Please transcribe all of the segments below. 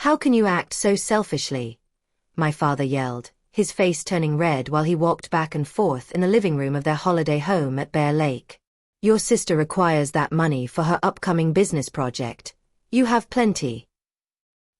How can you act so selfishly? My father yelled, his face turning red while he walked back and forth in the living room of their holiday home at Bear Lake. Your sister requires that money for her upcoming business project. You have plenty.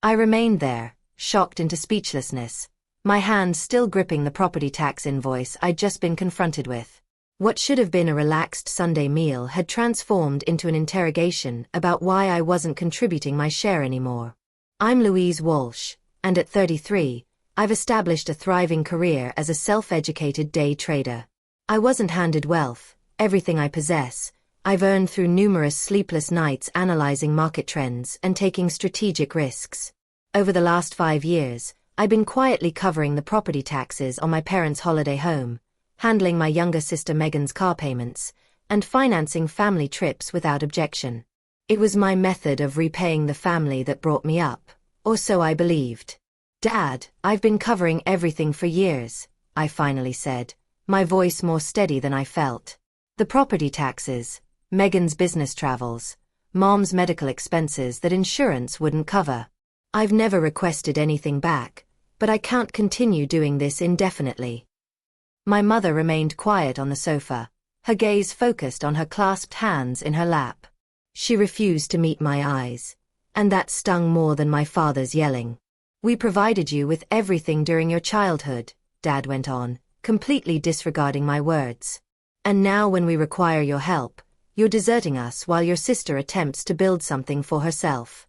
I remained there, shocked into speechlessness, my hands still gripping the property tax invoice I'd just been confronted with. What should have been a relaxed Sunday meal had transformed into an interrogation about why I wasn't contributing my share anymore. I'm Louise Walsh, and at 33, I've established a thriving career as a self-educated day trader. I wasn't handed wealth, everything I possess, I've earned through numerous sleepless nights analyzing market trends and taking strategic risks. Over the last 5 years, I've been quietly covering the property taxes on my parents' holiday home, handling my younger sister Megan's car payments, and financing family trips without objection. It was my method of repaying the family that brought me up, or so I believed. Dad, I've been covering everything for years, I finally said, my voice more steady than I felt. The property taxes, Megan's business travels, Mom's medical expenses that insurance wouldn't cover. I've never requested anything back, but I can't continue doing this indefinitely. My mother remained quiet on the sofa, her gaze focused on her clasped hands in her lap. She refused to meet my eyes, and that stung more than my father's yelling. We provided you with everything during your childhood, Dad went on, completely disregarding my words. And now when we require your help, you're deserting us while your sister attempts to build something for herself.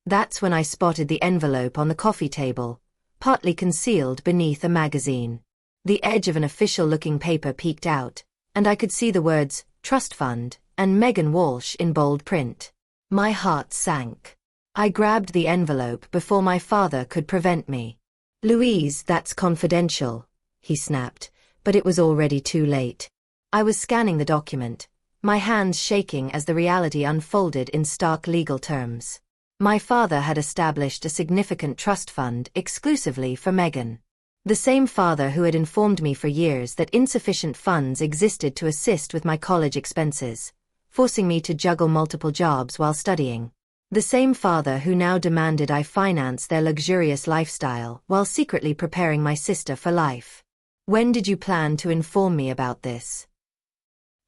That's when I spotted the envelope on the coffee table, partly concealed beneath a magazine. The edge of an official-looking paper peeked out, and I could see the words, Trust Fund, and Megan Walsh in bold print. My heart sank. I grabbed the envelope before my father could prevent me. Louise, that's confidential, he snapped, but it was already too late. I was scanning the document, my hands shaking as the reality unfolded in stark legal terms. My father had established a significant trust fund exclusively for Megan. The same father who had informed me for years that insufficient funds existed to assist with my college expenses, forcing me to juggle multiple jobs while studying. The same father who now demanded I finance their luxurious lifestyle while secretly preparing my sister for life. When did you plan to inform me about this?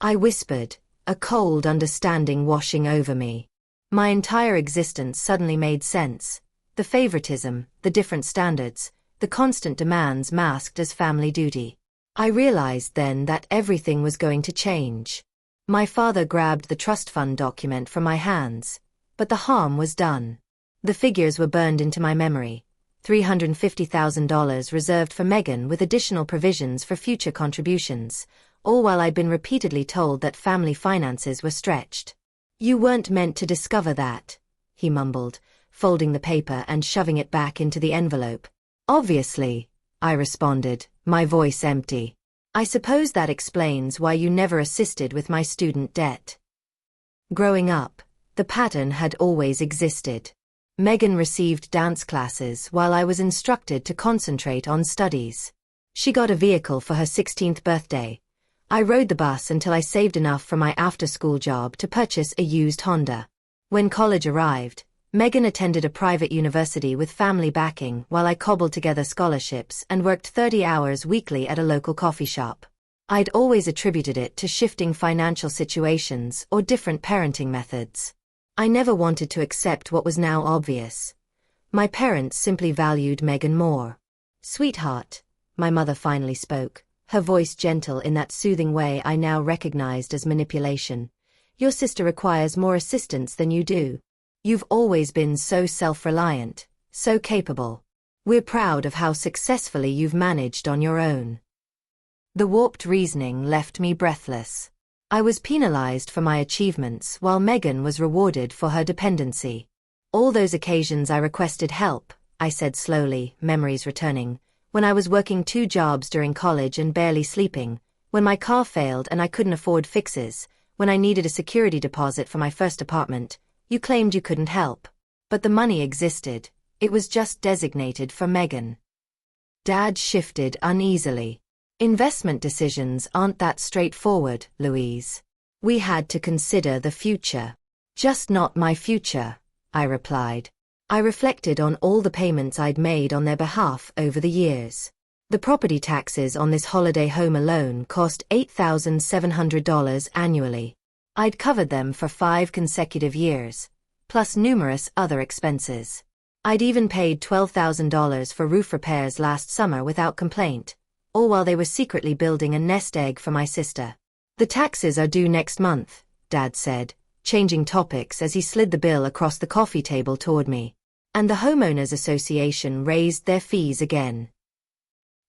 I whispered, a cold understanding washing over me. My entire existence suddenly made sense. The favoritism, the different standards, the constant demands masked as family duty. I realized then that everything was going to change. My father grabbed the trust fund document from my hands, but the harm was done. The figures were burned into my memory. $350,000 reserved for Megan with additional provisions for future contributions, all while I'd been repeatedly told that family finances were stretched. You weren't meant to discover that, he mumbled, folding the paper and shoving it back into the envelope. Obviously, I responded, my voice empty. I suppose that explains why you never assisted with my student debt. Growing up, the pattern had always existed. Megan received dance classes while I was instructed to concentrate on studies. She got a vehicle for her 16th birthday. I rode the bus until I saved enough from my after-school job to purchase a used Honda. When college arrived, Megan attended a private university with family backing while I cobbled together scholarships and worked 30 hours weekly at a local coffee shop. I'd always attributed it to shifting financial situations or different parenting methods. I never wanted to accept what was now obvious. My parents simply valued Megan more. Sweetheart, my mother finally spoke, her voice gentle in that soothing way I now recognized as manipulation. Your sister requires more assistance than you do. You've always been so self-reliant, so capable. We're proud of how successfully you've managed on your own. The warped reasoning left me breathless. I was penalized for my achievements while Megan was rewarded for her dependency. All those occasions I requested help, I said slowly, memories returning, when I was working 2 jobs during college and barely sleeping, when my car failed and I couldn't afford fixes, when I needed a security deposit for my first apartment, you claimed you couldn't help. But the money existed, it was just designated for Megan. Dad shifted uneasily. Investment decisions aren't that straightforward, Louise. We had to consider the future. Just not my future, I replied. I reflected on all the payments I'd made on their behalf over the years. The property taxes on this holiday home alone cost $8,700 annually. I'd covered them for 5 consecutive years, plus numerous other expenses. I'd even paid $12,000 for roof repairs last summer without complaint, all while they were secretly building a nest egg for my sister. The taxes are due next month, Dad said, changing topics as he slid the bill across the coffee table toward me. And the Homeowners Association raised their fees again.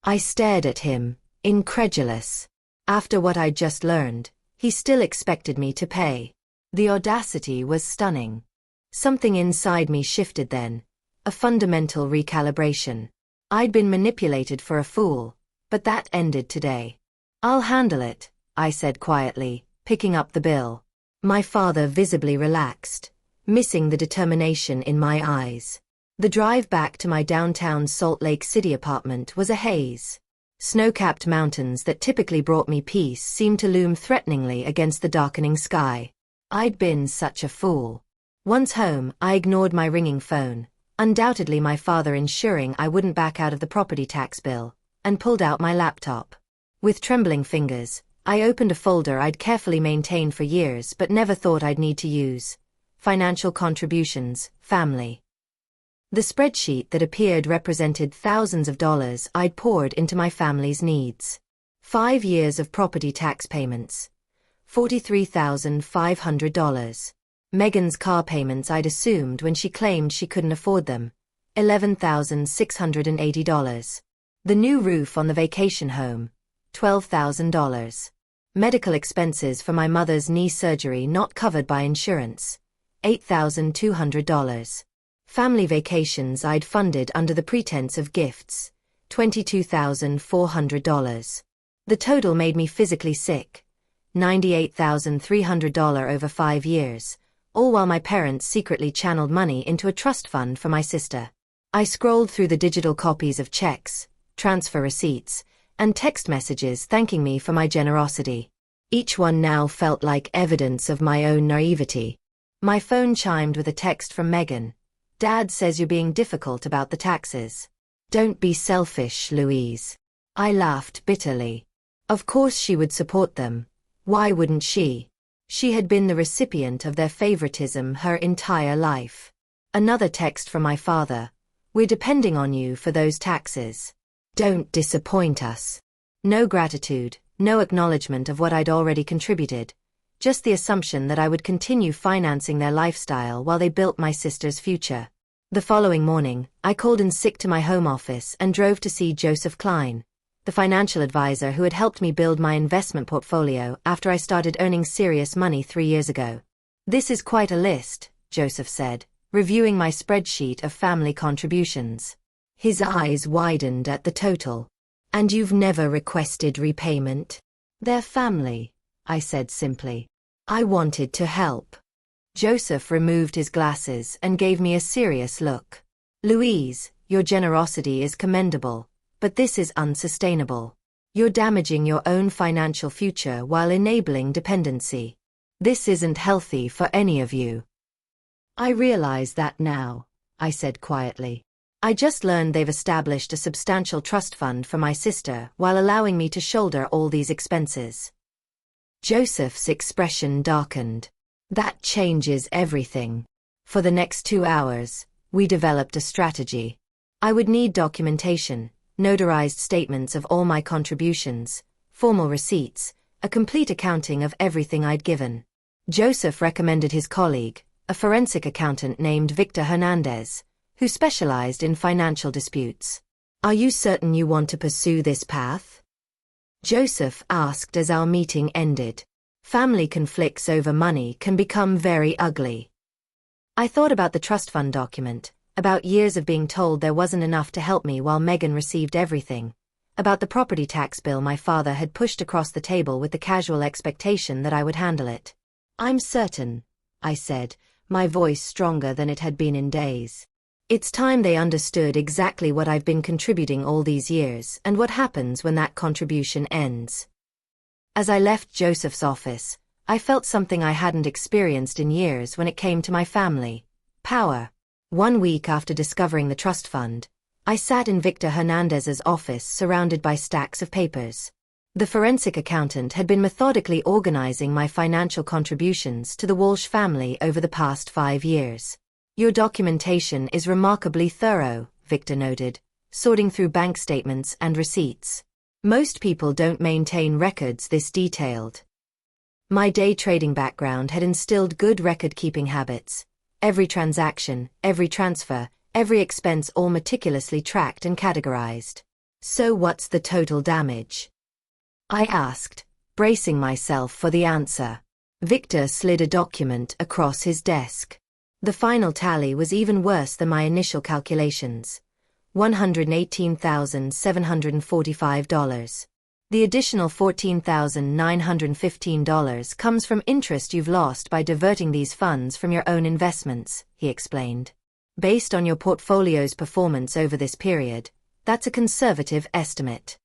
I stared at him, incredulous. After what I'd just learned, he still expected me to pay. The audacity was stunning. Something inside me shifted then, a fundamental recalibration. I'd been manipulated for a fool, but that ended today. I'll handle it, I said quietly, picking up the bill. My father visibly relaxed, missing the determination in my eyes. The drive back to my downtown Salt Lake City apartment was a haze. Snow-capped mountains that typically brought me peace seemed to loom threateningly against the darkening sky. I'd been such a fool. Once home, I ignored my ringing phone, undoubtedly my father ensuring I wouldn't back out of the property tax bill, and pulled out my laptop. With trembling fingers, I opened a folder I'd carefully maintained for years but never thought I'd need to use. Financial contributions, family. The spreadsheet that appeared represented thousands of dollars I'd poured into my family's needs. 5 years of property tax payments. $43,500. Megan's car payments I'd assumed when she claimed she couldn't afford them. $11,680. The new roof on the vacation home. $12,000. Medical expenses for my mother's knee surgery not covered by insurance. $8,200. Family vacations I'd funded under the pretense of gifts, $22,400. The total made me physically sick, $98,300 over 5 years, all while my parents secretly channeled money into a trust fund for my sister. I scrolled through the digital copies of checks, transfer receipts, and text messages thanking me for my generosity. Each one now felt like evidence of my own naivety. My phone chimed with a text from Megan. Dad says you're being difficult about the taxes. Don't be selfish, Louise. I laughed bitterly. Of course she would support them. Why wouldn't she? She had been the recipient of their favoritism her entire life. Another text from my father. We're depending on you for those taxes. Don't disappoint us. No gratitude, no acknowledgement of what I'd already contributed. Just the assumption that I would continue financing their lifestyle while they built my sister's future. The following morning, I called in sick to my home office and drove to see Joseph Klein, the financial advisor who had helped me build my investment portfolio after I started earning serious money 3 years ago. This is quite a list, Joseph said, reviewing my spreadsheet of family contributions. His eyes widened at the total. And you've never requested repayment? They're family, I said simply. I wanted to help. Joseph removed his glasses and gave me a serious look. Louise, your generosity is commendable, but this is unsustainable. You're damaging your own financial future while enabling dependency. This isn't healthy for any of you. I realize that now, I said quietly. I just learned they've established a substantial trust fund for my sister while allowing me to shoulder all these expenses. Joseph's expression darkened. That changes everything. For the next 2 hours, we developed a strategy. I would need documentation, notarized statements of all my contributions, formal receipts, a complete accounting of everything I'd given. Joseph recommended his colleague, a forensic accountant named Victor Hernandez, who specialized in financial disputes. Are you certain you want to pursue this path? Joseph asked as our meeting ended. Family conflicts over money can become very ugly. I thought about the trust fund document, about years of being told there wasn't enough to help me while Megan received everything, about the property tax bill my father had pushed across the table with the casual expectation that I would handle it. I'm certain, I said, my voice stronger than it had been in days. It's time they understood exactly what I've been contributing all these years and what happens when that contribution ends. As I left Joseph's office, I felt something I hadn't experienced in years when it came to my family. Power. 1 week after discovering the trust fund, I sat in Victor Hernandez's office surrounded by stacks of papers. The forensic accountant had been methodically organizing my financial contributions to the Walsh family over the past 5 years. Your documentation is remarkably thorough, Victor noted, sorting through bank statements and receipts. Most people don't maintain records this detailed. My day trading background had instilled good record-keeping habits. Every transaction, every transfer, every expense all meticulously tracked and categorized. So what's the total damage? I asked, bracing myself for the answer. Victor slid a document across his desk. The final tally was even worse than my initial calculations. $118,745. The additional $14,915 comes from interest you've lost by diverting these funds from your own investments, he explained. Based on your portfolio's performance over this period, that's a conservative estimate.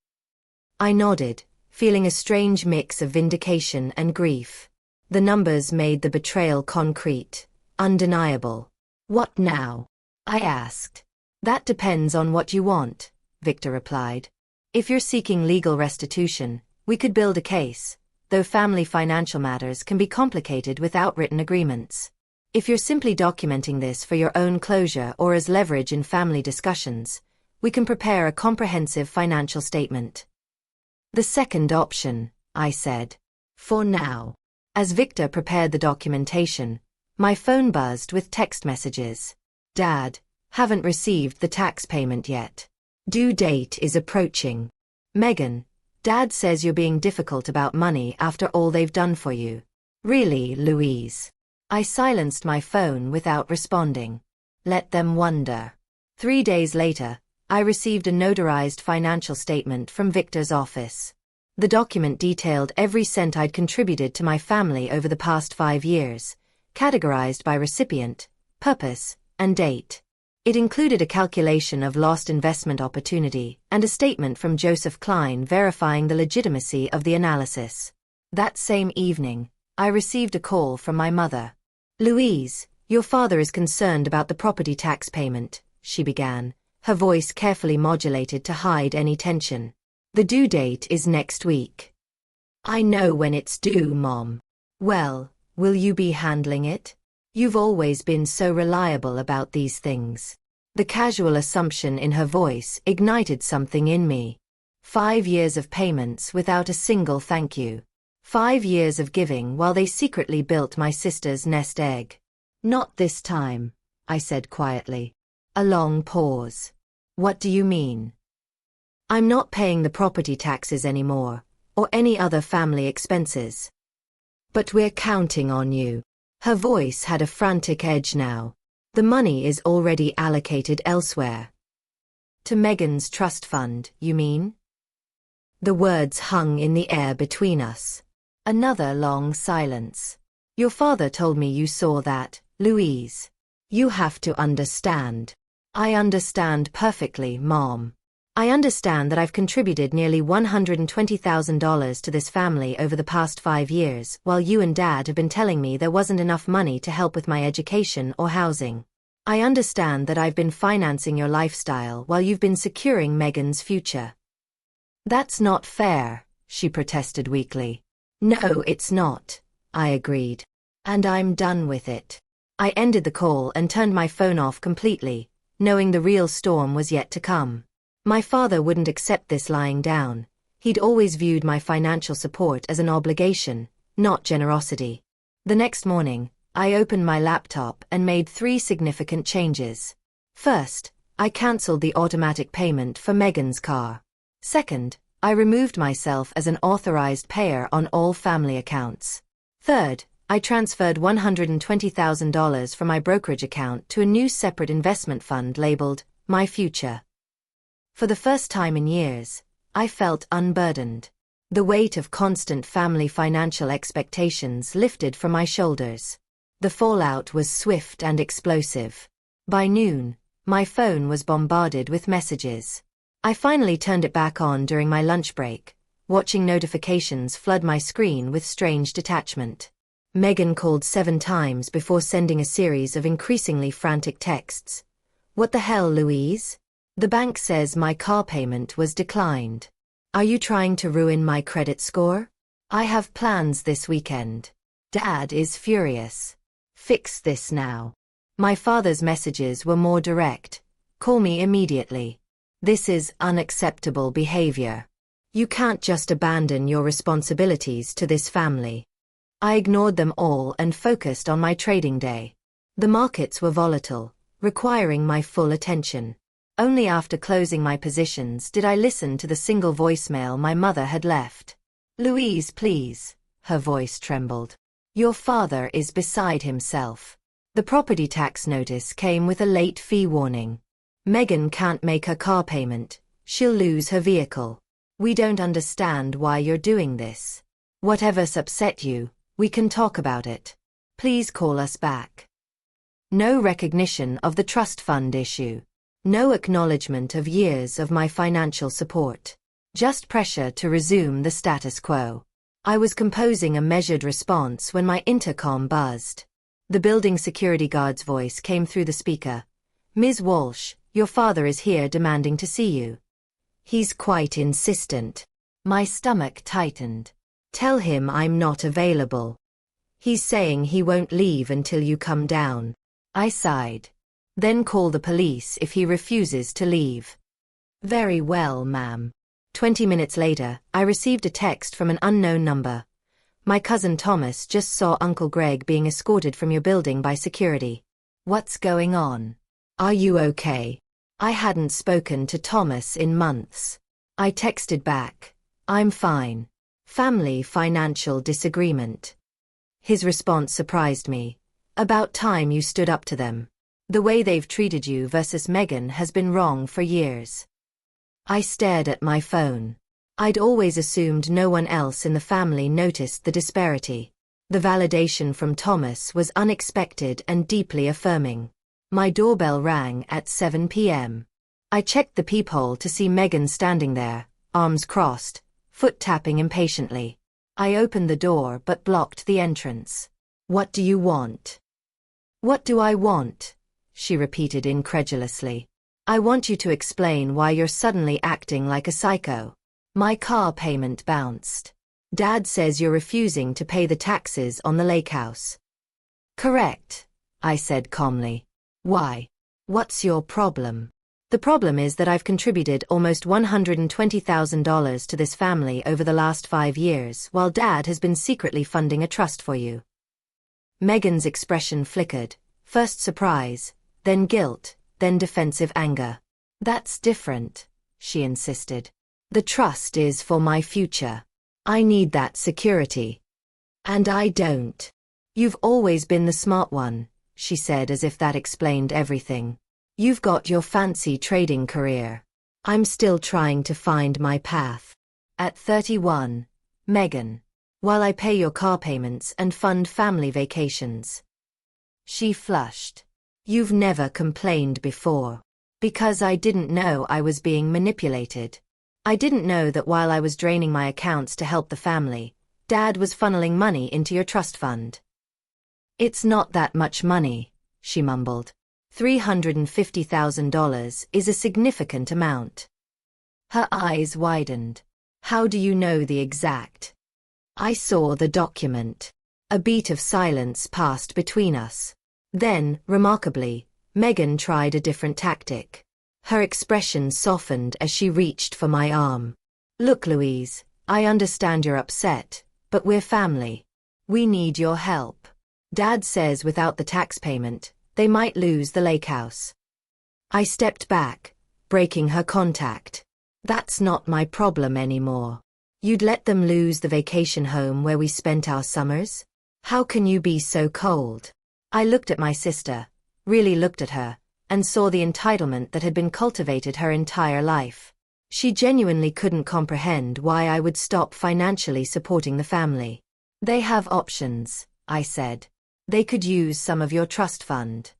I nodded, feeling a strange mix of vindication and grief. The numbers made the betrayal concrete, undeniable. What now? I asked. That depends on what you want, Victor replied. If you're seeking legal restitution, we could build a case, though family financial matters can be complicated without written agreements. If you're simply documenting this for your own closure or as leverage in family discussions, we can prepare a comprehensive financial statement. The second option, I said. For now. As Victor prepared the documentation, my phone buzzed with text messages. Dad, haven't received the tax payment yet. Due date is approaching. Megan, Dad says you're being difficult about money after all they've done for you. Really, Louise? I silenced my phone without responding. Let them wonder. 3 days later, I received a notarized financial statement from Victor's office. The document detailed every cent I'd contributed to my family over the past 5 years, categorized by recipient, purpose, and date. It included a calculation of lost investment opportunity and a statement from Joseph Klein verifying the legitimacy of the analysis. That same evening, I received a call from my mother. Louise, your father is concerned about the property tax payment, she began, her voice carefully modulated to hide any tension. The due date is next week. I know when it's due, Mom. Well, will you be handling it? You've always been so reliable about these things. The casual assumption in her voice ignited something in me. 5 years of payments without a single thank you. 5 years of giving while they secretly built my sister's nest egg. Not this time, I said quietly. A long pause. What do you mean? I'm not paying the property taxes anymore, or any other family expenses. But we're counting on you. Her voice had a frantic edge now. The money is already allocated elsewhere. To Megan's trust fund, you mean? The words hung in the air between us. Another long silence. Your father told me you saw that, Louise. You have to understand. I understand perfectly, Mom. I understand that I've contributed nearly $120,000 to this family over the past 5 years, while you and Dad have been telling me there wasn't enough money to help with my education or housing. I understand that I've been financing your lifestyle while you've been securing Megan's future. That's not fair, she protested weakly. No, it's not, I agreed. And I'm done with it. I ended the call and turned my phone off completely, knowing the real storm was yet to come. My father wouldn't accept this lying down. He'd always viewed my financial support as an obligation, not generosity. The next morning, I opened my laptop and made 3 significant changes. First, I cancelled the automatic payment for Megan's car. Second, I removed myself as an authorized payer on all family accounts. Third, I transferred $120,000 from my brokerage account to a new separate investment fund labeled My Future. For the first time in years, I felt unburdened. The weight of constant family financial expectations lifted from my shoulders. The fallout was swift and explosive. By noon, my phone was bombarded with messages. I finally turned it back on during my lunch break, watching notifications flood my screen with strange detachment. Megan called 7 times before sending a series of increasingly frantic texts. What the hell, Louise? The bank says my car payment was declined. Are you trying to ruin my credit score? I have plans this weekend. Dad is furious. Fix this now. My father's messages were more direct. Call me immediately. This is unacceptable behavior. You can't just abandon your responsibilities to this family. I ignored them all and focused on my trading day. The markets were volatile, requiring my full attention. Only after closing my positions did I listen to the single voicemail my mother had left. Louise, please. Her voice trembled. Your father is beside himself. The property tax notice came with a late fee warning. Megan can't make her car payment. She'll lose her vehicle. We don't understand why you're doing this. Whatever's upset you, we can talk about it. Please call us back. No recognition of the trust fund issue. No acknowledgement of years of my financial support. Just pressure to resume the status quo. I was composing a measured response when my intercom buzzed. The building security guard's voice came through the speaker. Ms. Walsh, your father is here demanding to see you. He's quite insistent. My stomach tightened. Tell him I'm not available. He's saying he won't leave until you come down. I sighed. Then call the police if he refuses to leave. Very well, ma'am. 20 minutes later, I received a text from an unknown number. My cousin Thomas just saw Uncle Greg being escorted from your building by security. What's going on? Are you okay? I hadn't spoken to Thomas in months. I texted back. I'm fine. Family financial disagreement. His response surprised me. About time you stood up to them. The way they've treated you versus Megan has been wrong for years. I stared at my phone. I'd always assumed no one else in the family noticed the disparity. The validation from Thomas was unexpected and deeply affirming. My doorbell rang at 7 p.m. I checked the peephole to see Megan standing there, arms crossed, foot tapping impatiently. I opened the door but blocked the entrance. What do you want? What do I want? She repeated incredulously. I want you to explain why you're suddenly acting like a psycho. My car payment bounced. Dad says you're refusing to pay the taxes on the lake house. Correct, I said calmly. Why? What's your problem? The problem is that I've contributed almost $120,000 to this family over the last 5 years, while Dad has been secretly funding a trust for you. Megan's expression flickered, first surprise, then guilt, then defensive anger. That's different, she insisted. The trust is for my future. I need that security. And I don't. You've always been the smart one, she said as if that explained everything. You've got your fancy trading career. I'm still trying to find my path. At 31, Megan. While I pay your car payments and fund family vacations. She flushed. You've never complained before. Because I didn't know I was being manipulated. I didn't know that while I was draining my accounts to help the family, Dad was funneling money into your trust fund. It's not that much money, she mumbled. $350,000 is a significant amount. Her eyes widened. How do you know the exact? I saw the document. A beat of silence passed between us. Then, remarkably, Megan tried a different tactic. Her expression softened as she reached for my arm. Look, Louise, I understand you're upset, but we're family. We need your help. Dad says without the tax payment, they might lose the lake house. I stepped back, breaking her contact. That's not my problem anymore. You'd let them lose the vacation home where we spent our summers? How can you be so cold? I looked at my sister, really looked at her, and saw the entitlement that had been cultivated her entire life. She genuinely couldn't comprehend why I would stop financially supporting the family. They have options, I said. They could use some of your trust fund.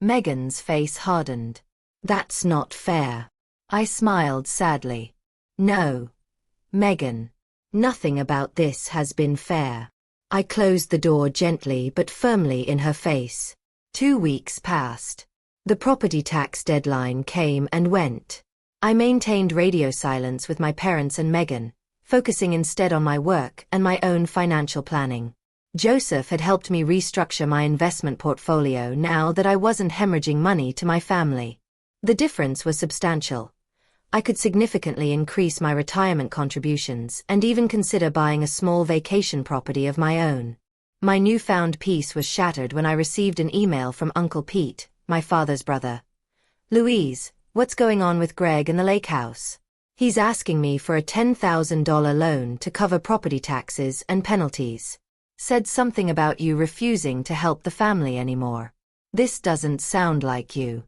Megan's face hardened. That's not fair. I smiled sadly. No, Megan. Nothing about this has been fair. I closed the door gently but firmly in her face. 2 weeks passed. The property tax deadline came and went. I maintained radio silence with my parents and Megan, focusing instead on my work and my own financial planning. Joseph had helped me restructure my investment portfolio now that I wasn't hemorrhaging money to my family. The difference was substantial. I could significantly increase my retirement contributions and even consider buying a small vacation property of my own. My newfound peace was shattered when I received an email from Uncle Pete, my father's brother. "Louise, what's going on with Greg and the lake house? He's asking me for a $10,000 loan to cover property taxes and penalties. Said something about you refusing to help the family anymore. This doesn't sound like you."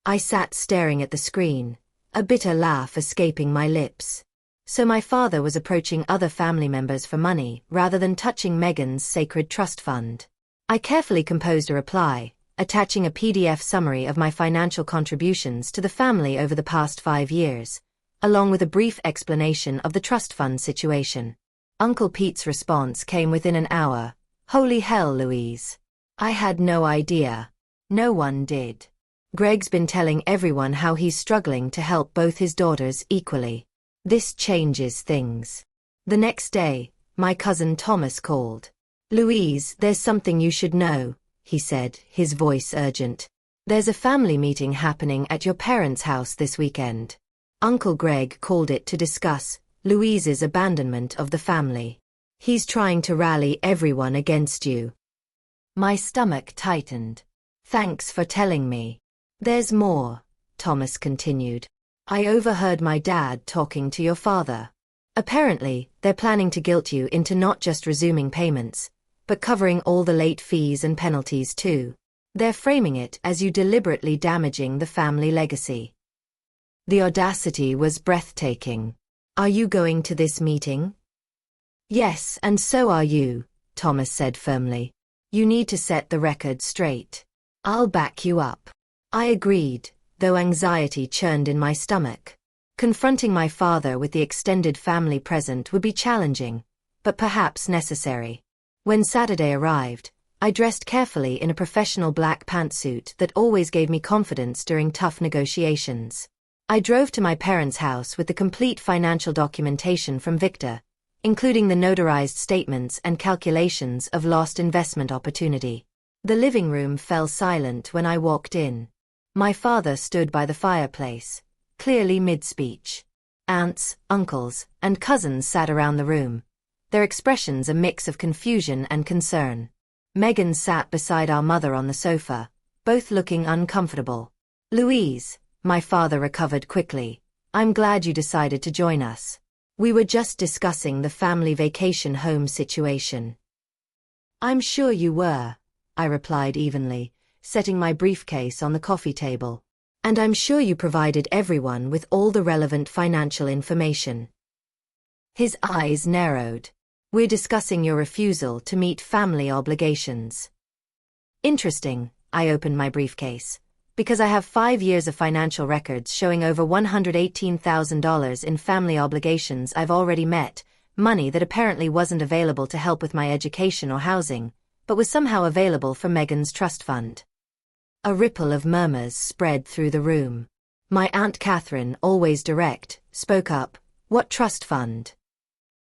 I sat staring at the screen, a bitter laugh escaping my lips. So my father was approaching other family members for money rather than touching Megan's sacred trust fund. I carefully composed a reply, attaching a PDF summary of my financial contributions to the family over the past 5 years, along with a brief explanation of the trust fund situation. Uncle Pete's response came within an hour. "Holy hell, Louise. I had no idea. No one did. Greg's been telling everyone how he's struggling to help both his daughters equally. This changes things." The next day, my cousin Thomas called. "Louise, there's something you should know," he said, his voice urgent. "There's a family meeting happening at your parents' house this weekend. Uncle Greg called it to discuss Louise's abandonment of the family. He's trying to rally everyone against you." My stomach tightened. "Thanks for telling me. There's more," Thomas continued. "I overheard my dad talking to your father. Apparently, they're planning to guilt you into not just resuming payments, but covering all the late fees and penalties too. They're framing it as you deliberately damaging the family legacy." The audacity was breathtaking. "Are you going to this meeting?" "Yes, and so are you," Thomas said firmly. "You need to set the record straight. I'll back you up." I agreed, though anxiety churned in my stomach. Confronting my father with the extended family present would be challenging, but perhaps necessary. When Saturday arrived, I dressed carefully in a professional black pantsuit that always gave me confidence during tough negotiations. I drove to my parents' house with the complete financial documentation from Victor, including the notarized statements and calculations of lost investment opportunity. The living room fell silent when I walked in. My father stood by the fireplace, clearly mid-speech. Aunts, uncles, and cousins sat around the room, their expressions a mix of confusion and concern. Megan sat beside our mother on the sofa, both looking uncomfortable. "Louise," my father recovered quickly, "I'm glad you decided to join us. We were just discussing the family vacation home situation." "I'm sure you were," I replied evenly, setting my briefcase on the coffee table. "And I'm sure you provided everyone with all the relevant financial information." His eyes narrowed. "We're discussing your refusal to meet family obligations." "Interesting," I opened my briefcase, "because I have 5 years of financial records showing over $118,000 in family obligations I've already met, money that apparently wasn't available to help with my education or housing, but was somehow available for Megan's trust fund." A ripple of murmurs spread through the room. My Aunt Catherine, always direct, spoke up. "What trust fund?"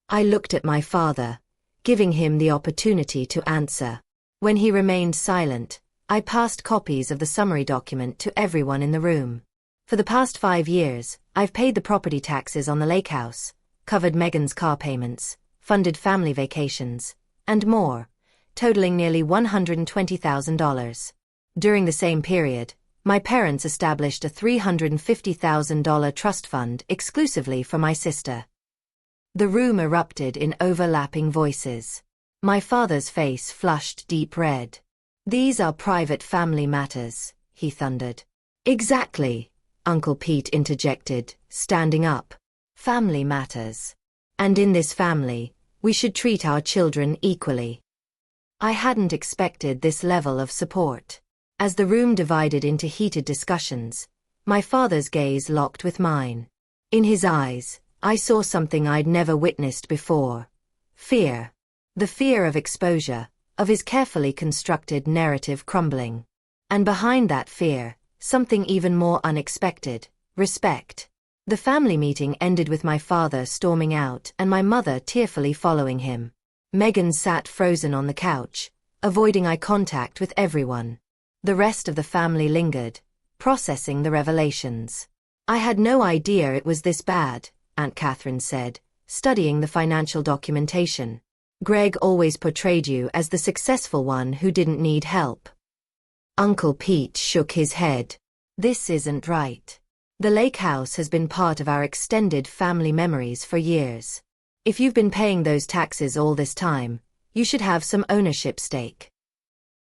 I looked at my father, giving him the opportunity to answer. When he remained silent, I passed copies of the summary document to everyone in the room. "For the past 5 years, I've paid the property taxes on the lake house, covered Megan's car payments, funded family vacations, and more, totaling nearly $120,000. During the same period, my parents established a $350,000 trust fund exclusively for my sister." The room erupted in overlapping voices. My father's face flushed deep red. "These are private family matters," he thundered. "Exactly," Uncle Pete interjected, standing up. "Family matters. And in this family, we should treat our children equally." I hadn't expected this level of support. As the room divided into heated discussions, my father's gaze locked with mine. In his eyes, I saw something I'd never witnessed before. Fear. The fear of exposure, of his carefully constructed narrative crumbling. And behind that fear, something even more unexpected: respect. The family meeting ended with my father storming out and my mother tearfully following him. Megan sat frozen on the couch, avoiding eye contact with everyone. The rest of the family lingered, processing the revelations. "I had no idea it was this bad," Aunt Catherine said, studying the financial documentation. "Greg always portrayed you as the successful one who didn't need help." Uncle Pete shook his head. "This isn't right. The lake house has been part of our extended family memories for years. If you've been paying those taxes all this time, you should have some ownership stake."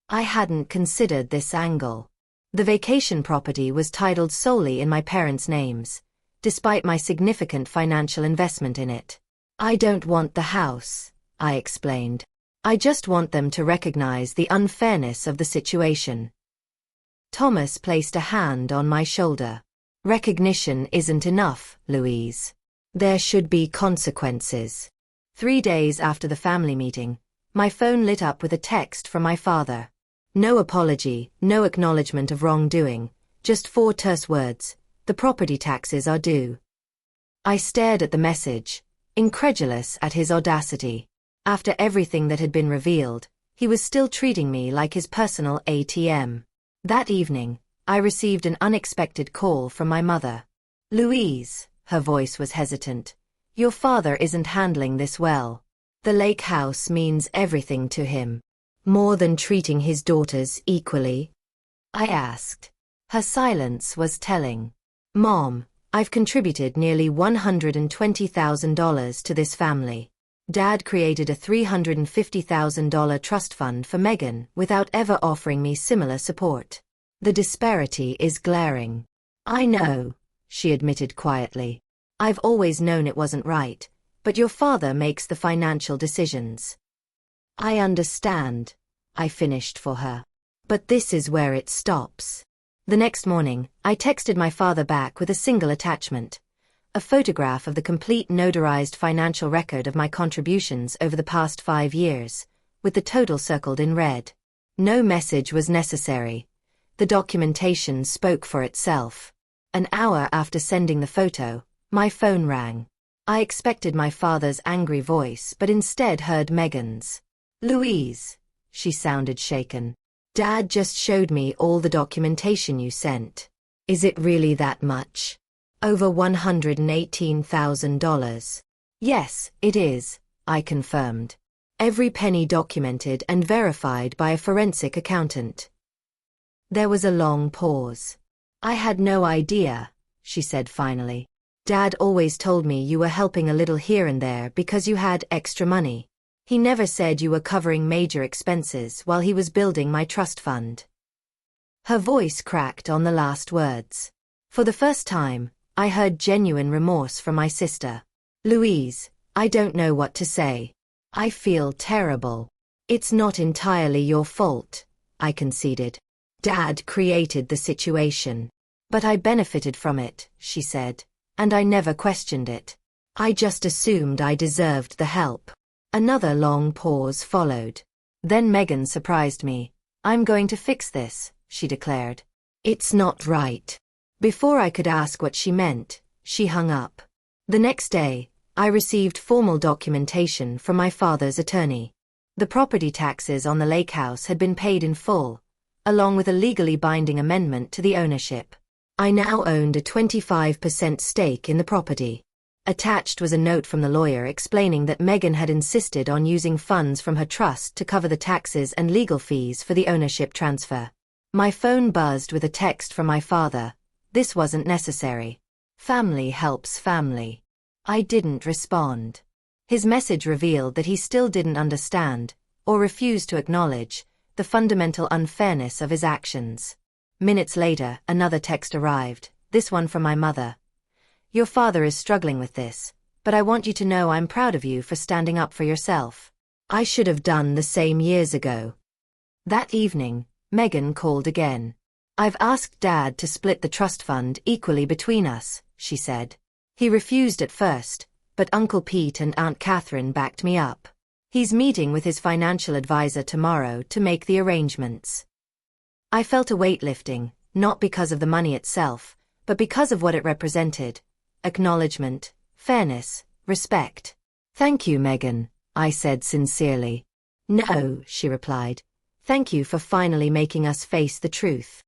I hadn't considered this angle. The vacation property was titled solely in my parents' names, despite my significant financial investment in it. "I don't want the house," I explained. "I just want them to recognize the unfairness of the situation." Thomas placed a hand on my shoulder. "Recognition isn't enough, Louise. There should be consequences." 3 days after the family meeting, my phone lit up with a text from my father. No apology, no acknowledgement of wrongdoing, just 4 terse words: "The property taxes are due." I stared at the message, incredulous at his audacity. After everything that had been revealed, he was still treating me like his personal ATM. That evening, I received an unexpected call from my mother. "Louise," her voice was hesitant, "your father isn't handling this well. The lake house means everything to him. More than treating his daughters equally?" I asked. Her silence was telling. "Mom, I've contributed nearly $120,000 to this family. Dad created a $350,000 trust fund for Megan without ever offering me similar support. The disparity is glaring." "I know," she admitted quietly. "I've always known it wasn't right, but your father makes the financial decisions." "I understand," I finished for her. "But this is where it stops." The next morning, I texted my father back with a single attachment: a photograph of the complete notarized financial record of my contributions over the past 5 years, with the total circled in red. No message was necessary. The documentation spoke for itself. An hour after sending the photo, my phone rang. I expected my father's angry voice, but instead heard Megan's. "Louise," she sounded shaken. "Dad just showed me all the documentation you sent. Is it really that much? Over $118,000. "Yes, it is," I confirmed. "Every penny documented and verified by a forensic accountant." There was a long pause. "I had no idea," she said finally. "Dad always told me you were helping a little here and there because you had extra money. He never said you were covering major expenses while he was building my trust fund." Her voice cracked on the last words. For the first time, I heard genuine remorse from my sister. "Louise, I don't know what to say. I feel terrible." "It's not entirely your fault," I conceded. "Dad created the situation. But I benefited from it," she said, "and I never questioned it. I just assumed I deserved the help." Another long pause followed. Then Megan surprised me. "I'm going to fix this," she declared. "It's not right." Before I could ask what she meant, she hung up. The next day, I received formal documentation from my father's attorney. The property taxes on the lake house had been paid in full, along with a legally binding amendment to the ownership. I now owned a 25% stake in the property. Attached was a note from the lawyer explaining that Megan had insisted on using funds from her trust to cover the taxes and legal fees for the ownership transfer. My phone buzzed with a text from my father. This wasn't necessary. Family helps family. I didn't respond. His message revealed that he still didn't understand, or refused to acknowledge, the fundamental unfairness of his actions. Minutes later, another text arrived, this one from my mother. "Your father is struggling with this, but I want you to know I'm proud of you for standing up for yourself. I should have done the same years ago." That evening, Megan called again. "I've asked Dad to split the trust fund equally between us," she said. "He refused at first, but Uncle Pete and Aunt Catherine backed me up. He's meeting with his financial advisor tomorrow to make the arrangements. I felt a weight lifting, not because of the money itself, but because of what it represented. Acknowledgement, fairness, respect. Thank you, Megan, I said sincerely. No, she replied. Thank you for finally making us face the truth.